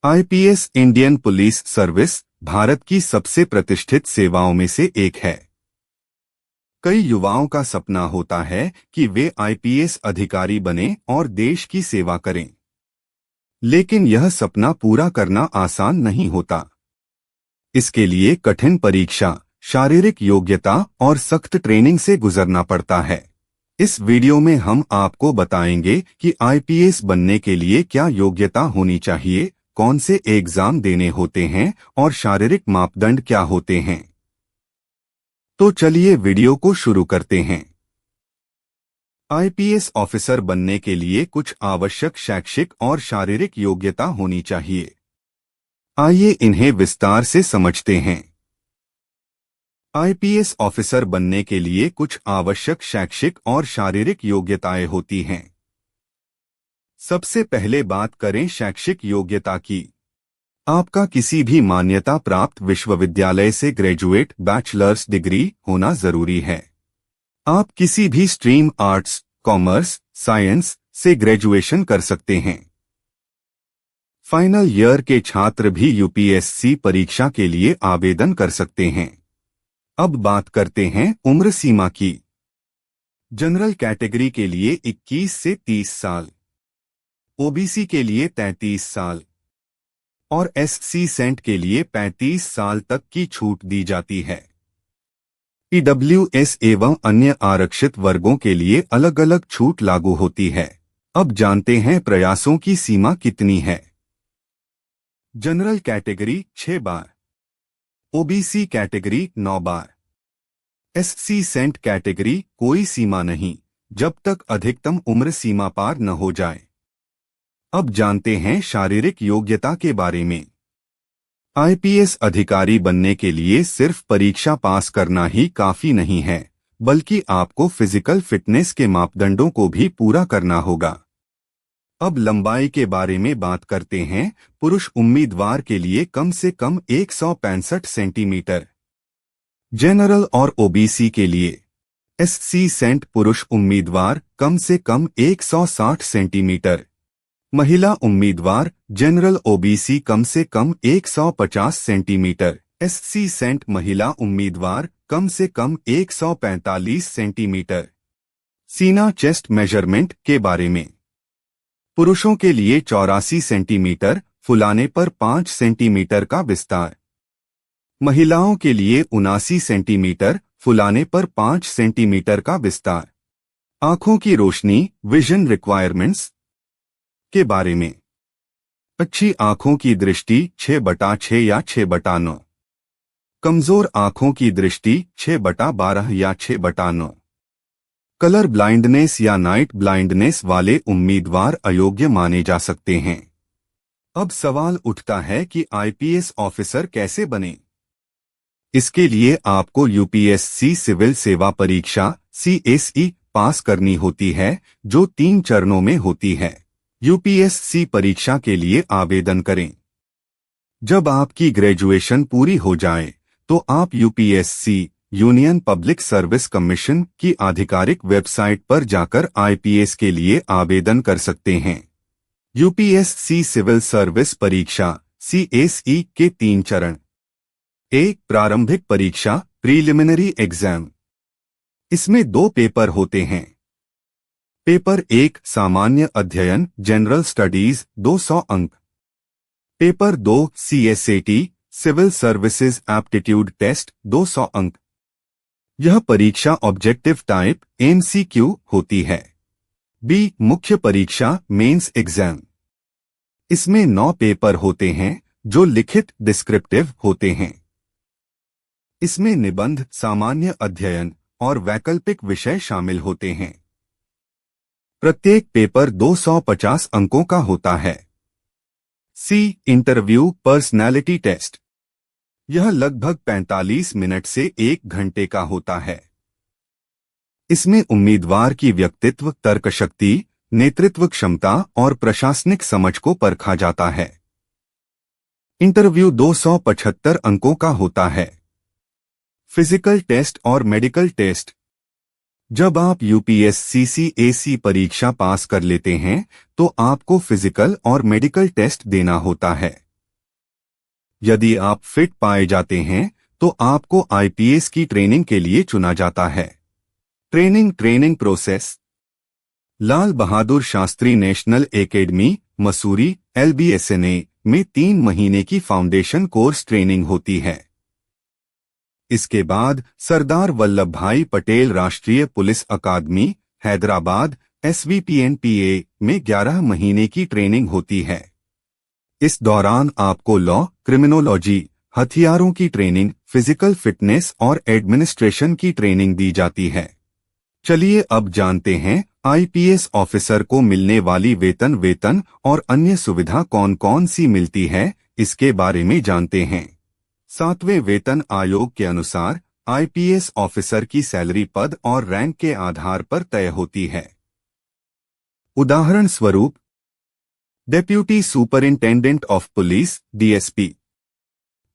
IPS Indian police service Bharat की सबसे प्रतिष्ठित सेवाओं में से एक है। कई युवाओं का सपना होता है कि वे आईपीएस अधिकारी बनें और देश की सेवा करें, लेकिन यह सपना पूरा करना आसान नहीं होता। इसके लिए कठिन परीक्षा, शारीरिक योग्यता और सख्त ट्रेनिंग से गुजरना पड़ता है। इस वीडियो में हम आपको बताएंगे कि आईपीएस बनने के लिए क्या योग्यता होनी चाहिए, कौन से एग्जाम देने होते हैं और शारीरिक मापदंड क्या होते हैं। तो चलिए वीडियो को शुरू करते हैं। आईपीएस ऑफिसर बनने के लिए कुछ आवश्यक शैक्षिक और शारीरिक योग्यता होनी चाहिए। आइए इन्हें विस्तार से समझते हैं। आईपीएस ऑफिसर बनने के लिए कुछ आवश्यक शैक्षिक और शारीरिक योग्यताएं होती हैं। सबसे पहले बात करें शैक्षिक योग्यता की। आपका किसी भी मान्यता प्राप्त विश्वविद्यालय से ग्रेजुएट बैचलर्स डिग्री होना जरूरी है। आप किसी भी स्ट्रीम आर्ट्स, कॉमर्स, साइंस से ग्रेजुएशन कर सकते हैं। फाइनल ईयर के छात्र भी यूपीएससी परीक्षा के लिए आवेदन कर सकते हैं। अब बात करते हैं उम्र सीमा की। जनरल कैटेगरी के लिए 21 से 30 साल, ओबीसी के लिए 33 साल और एससी सेंट के लिए 35 साल तक की छूट दी जाती है। ईडब्ल्यूएस एवं अन्य आरक्षित वर्गों के लिए अलग अलग छूट लागू होती है। अब जानते हैं प्रयासों की सीमा कितनी है। जनरल कैटेगरी 6 बार, ओबीसी कैटेगरी 9 बार, एससी सेंट कैटेगरी कोई सीमा नहीं, जब तक अधिकतम उम्र सीमा पार न हो जाए। अब जानते हैं शारीरिक योग्यता के बारे में। आईपीएस अधिकारी बनने के लिए सिर्फ परीक्षा पास करना ही काफी नहीं है, बल्कि आपको फिजिकल फिटनेस के मापदंडों को भी पूरा करना होगा। अब लंबाई के बारे में बात करते हैं। पुरुष उम्मीदवार के लिए कम से कम 165 सेंटीमीटर, जनरल और ओबीसी के लिए एससी सेंट पुरुष उम्मीदवार कम से कम 160 सेंटीमीटर, महिला उम्मीदवार जनरल ओबीसी कम से कम 150 सेंटीमीटर, एससी सेंट महिला उम्मीदवार कम से कम 145 सेंटीमीटर। सीना चेस्ट मेजरमेंट के बारे में। पुरुषों के लिए 84 सेंटीमीटर, फुलाने पर 5 सेंटीमीटर का विस्तार। महिलाओं के लिए 79 सेंटीमीटर, फुलाने पर 5 सेंटीमीटर का विस्तार। आंखों की रोशनी, विजन रिक्वायरमेंट्स के बारे में। अच्छी आंखों की दृष्टि 6/6 या 6/9, कमजोर आंखों की दृष्टि 6/12 या 6/9। कलर ब्लाइंडनेस या नाइट ब्लाइंडनेस वाले उम्मीदवार अयोग्य माने जा सकते हैं। अब सवाल उठता है कि आईपीएस ऑफिसर कैसे बने। इसके लिए आपको यूपीएससी सिविल सेवा परीक्षा CSE पास करनी होती है, जो 3 चरणों में होती है। यूपीएससी परीक्षा के लिए आवेदन करें। जब आपकी ग्रेजुएशन पूरी हो जाए तो आप UPSC union public service commission की आधिकारिक वेबसाइट पर जाकर आईपीएस के लिए आवेदन कर सकते हैं। यूपीएससी सिविल सर्विस परीक्षा CSE के 3 चरण। 1. प्रारंभिक परीक्षा प्रीलिमिनरी एग्जाम। इसमें 2 पेपर होते हैं। पेपर 1 सामान्य अध्ययन जनरल स्टडीज 200 अंक। Paper 2 CSAT civil services aptitude test 200 अंक। यह परीक्षा ऑब्जेक्टिव टाइप MCQ होती है। B मुख्य परीक्षा मेंस एग्जाम। इसमें 9 पेपर होते हैं, जो लिखित डिस्क्रिप्टिव होते हैं। इसमें निबंध, सामान्य अध्ययन और वैकल्पिक विषय शामिल होते हैं। प्रत्येक पेपर 250 अंकों का होता है। C interview personality test. यह लगभग 45 मिनट से 1 घंटे का होता है। इसमें उम्मीदवार की व्यक्तित्व, तर्कशक्ति, नेतृत्व क्षमता और प्रशासनिक समझ को परखा जाता है। इंटरव्यू 275 अंकों का होता है। फिजिकल टेस्ट और मेडिकल टेस्ट। जब आप यूपीएससी CAC परीक्षा पास कर लेते हैं तो आपको फिजिकल और मेडिकल टेस्ट देना होता है। यदि आप फिट पाए जाते हैं तो आपको आईपीएस की ट्रेनिंग के लिए चुना जाता है। Training process. Lal Bahadur Shastri national academy Mussoorie LBSNA में 3 महीने की फाउंडेशन कोर्स ट्रेनिंग होती है। इसके बाद सरदार वल्लभ भाई पटेल राष्ट्रीय पुलिस अकादमी हैदराबाद SVPNPA में 11 महीने की ट्रेनिंग होती है। इस दौरान आपको लॉ, क्रिमिनोलॉजी, हथियारों की ट्रेनिंग, फिजिकल फिटनेस और एडमिनिस्ट्रेशन की ट्रेनिंग दी जाती है। चलिए अब जानते हैं आईपीएस ऑफिसर को मिलने वाली वेतन और अन्य सुविधा कौन कौन सी मिलती है, इसके बारे में जानते हैं। 7वें वेतन आयोग के अनुसार आईपीएस ऑफिसर की सैलरी पद और रैंक के आधार पर तय होती है। उदाहरण स्वरूप deputy superintendent of police DSP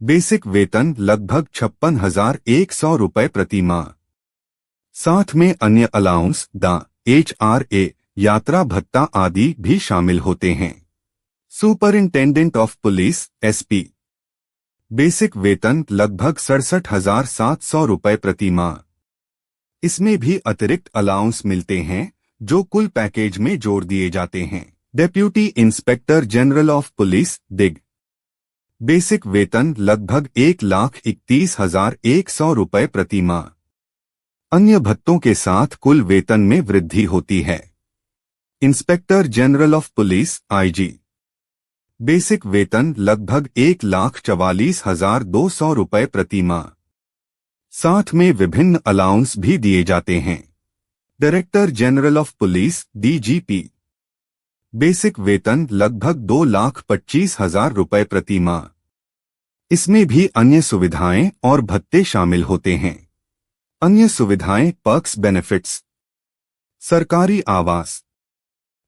basic वेतन लगभग 56,100 रुपये प्रति माह। साथ में अन्य अलाउंस, HRA, यात्रा भत्ता आदि भी शामिल होते हैं। Superintendent of police SP basic वेतन लगभग 67,700 रुपये प्रति माह। इसमें भी अतिरिक्त अलाउंस मिलते हैं जो कुल पैकेज में जोड़ दिए जाते हैं। Deputy inspector general of police DIG basic वेतन लगभग 1,31,100 रुपये प्रति माह। अन्य भत्तों के साथ कुल वेतन में वृद्धि होती है। Inspector general of police IG basic वेतन लगभग 1,44,200 रुपये प्रति माह। साथ में विभिन्न अलाउंस भी दिए जाते हैं। Director general of police DGP basic वेतन लगभग 2,25,000 रुपये प्रति माह। इसमें भी अन्य सुविधाएं और भत्ते शामिल होते हैं। अन्य सुविधाएं पर्क्स बेनिफिट्स, सरकारी आवास,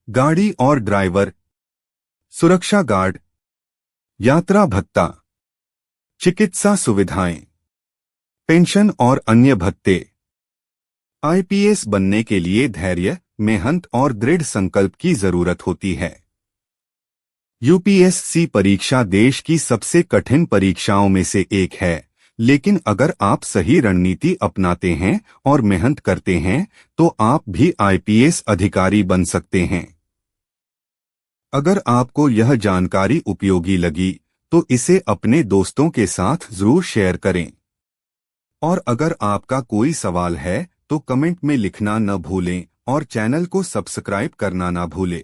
गाड़ी और ड्राइवर, सुरक्षा गार्ड, यात्रा भत्ता, चिकित्सा सुविधाएं, पेंशन और अन्य भत्ते। आईपीएस बनने के लिए धैर्य, मेहनत और दृढ़ संकल्प की जरूरत होती है। यूपीएससी परीक्षा देश की सबसे कठिन परीक्षाओं में से एक है, लेकिन अगर आप सही रणनीति अपनाते हैं और मेहनत करते हैं तो आप भी आईपीएस अधिकारी बन सकते हैं। अगर आपको यह जानकारी उपयोगी लगी तो इसे अपने दोस्तों के साथ जरूर शेयर करें। और अगर आपका कोई सवाल है तो कमेंट में लिखना न भूलें और चैनल को सब्सक्राइब करना न भूलें।